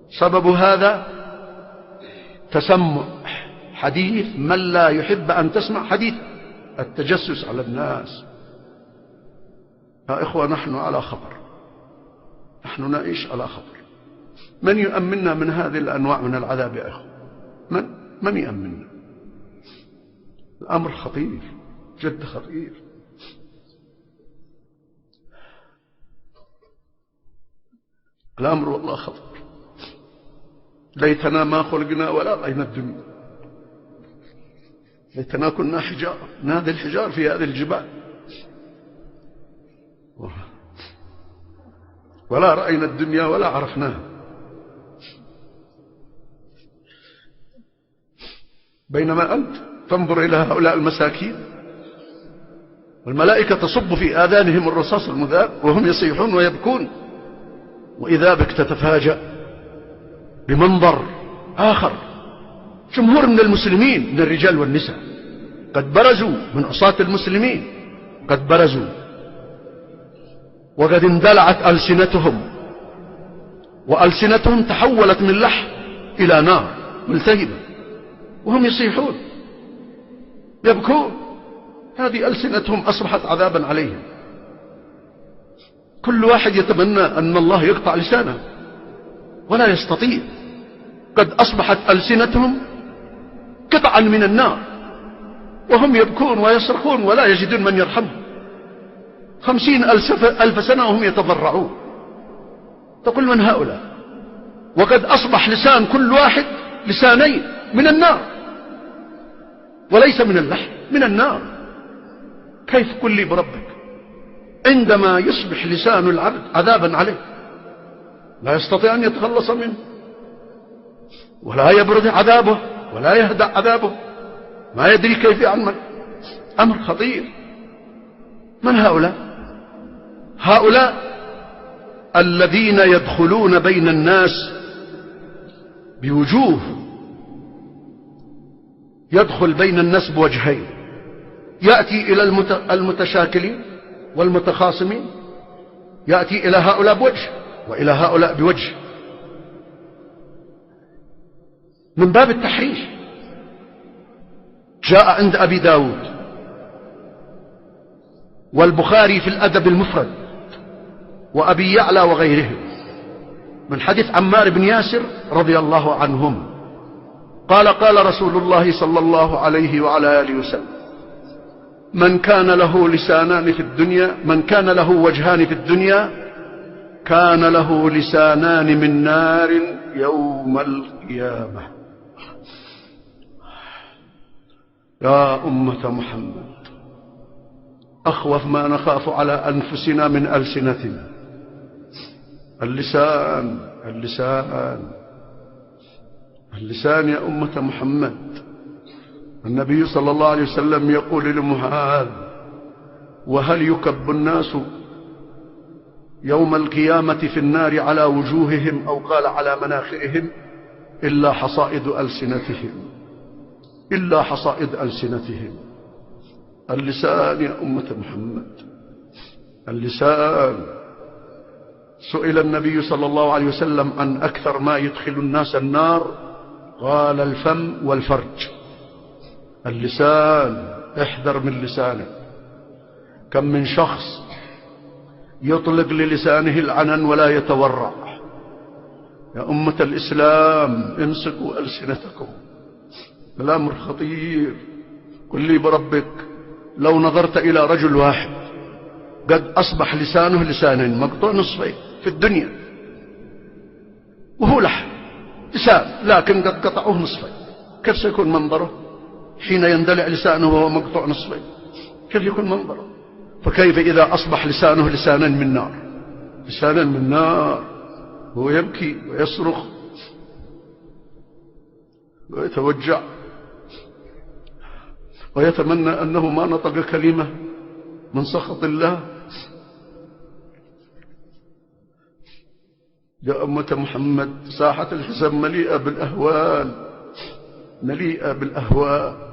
سبب هذا تسمع حديث من لا يحب أن تسمع حديث، التجسس على الناس. يا إخوة نحن على خطر، نحن نعيش على خطر. من يؤمننا من هذه الأنواع من العذاب يا إخوة؟ من يؤمننا؟ الأمر خطير، جد خطير. الأمر والله خطر. ليتنا ما خلقنا ولا رأينا الدنيا، ليتنا كنا حجار نادي الحجار في هذه الجبال ولا رأينا الدنيا ولا عرفناها. بينما أنت تنظر إلى هؤلاء المساكين والملائكة تصب في آذانهم الرصاص المذاب وهم يصيحون ويبكون، وإذا بك تتفاجأ بمنظر آخر. جمهور من المسلمين من الرجال والنساء قد برزوا من عصاة المسلمين، قد برزوا وقد اندلعت ألسنتهم، وألسنتهم تحولت من لحم إلى نار ملتهبة، وهم يصيحون يبكون. هذه ألسنتهم أصبحت عذابا عليهم. كل واحد يتمنى أن الله يقطع لسانه ولا يستطيع. قد أصبحت ألسنتهم قطعا من النار، وهم يبكون ويصرخون ولا يجدون من يرحمهم. 50,000 سنة وهم يتضرعون. تقول من هؤلاء؟ وقد أصبح لسان كل واحد لسانين من النار، وليس من اللحم، من النار. كيف؟ قل لي بربك، عندما يصبح لسان العبد عذابا عليه لا يستطيع أن يتخلص منه، ولا يبرد عذابه ولا يهدأ عذابه، ما يدري كيف يعمل. أمر خطير. من هؤلاء؟ هؤلاء الذين يدخلون بين الناس بوجوه، يدخل بين الناس بوجهين، يأتي إلى المتشاكلين والمتخاصمين، يأتي إلى هؤلاء بوجه وإلى هؤلاء بوجه، من باب التحريش. جاء عند أبي داود والبخاري في الأدب المفرد وأبي يعلى وغيرهم من حديث عمار بن ياسر رضي الله عنهم قال: قال رسول الله صلى الله عليه وعلى آله وسلم: من كان له لسانان في الدنيا، من كان له وجهان في الدنيا كان له لسانان من نار يوم القيامة. يا أمة محمد، أخوف ما نخاف على أنفسنا من ألسنتنا اللسان. اللسان اللسان يا أمة محمد. النبي صلى الله عليه وسلم يقول لمعاذ: وهل يكب الناس يوم القيامة في النار على وجوههم أو قال على مناخرهم إلا حصائد ألسنتهم، إلا حصائد ألسنتهم. اللسان يا أمة محمد، اللسان. سئل النبي صلى الله عليه وسلم عن أكثر ما يدخل الناس النار، قال: الفم والفرج. اللسان، احذر من لسانك. كم من شخص يطلق للسانه العنن ولا يتورع. يا أمة الإسلام، امسكوا ألسنتكم، الأمر خطير. قل لي بربك، لو نظرت إلى رجل واحد قد أصبح لسانه لسانين، مقطوع نصفين في الدنيا، وهو لحم لسان لكن قد قطعوه نصفين، كيف سيكون منظره حين يندلع لسانه وهو مقطوع نصفين؟ كيف يكون منظره؟ فكيف إذا أصبح لسانه لسانا من نار، لسانا من نار، هو يبكي ويصرخ ويتوجع ويتمنى أنه ما نطق كلمة من سخط الله. يا أمة محمد، ساحة الحساب مليئة بالأهوال، مليئة بالأهواء.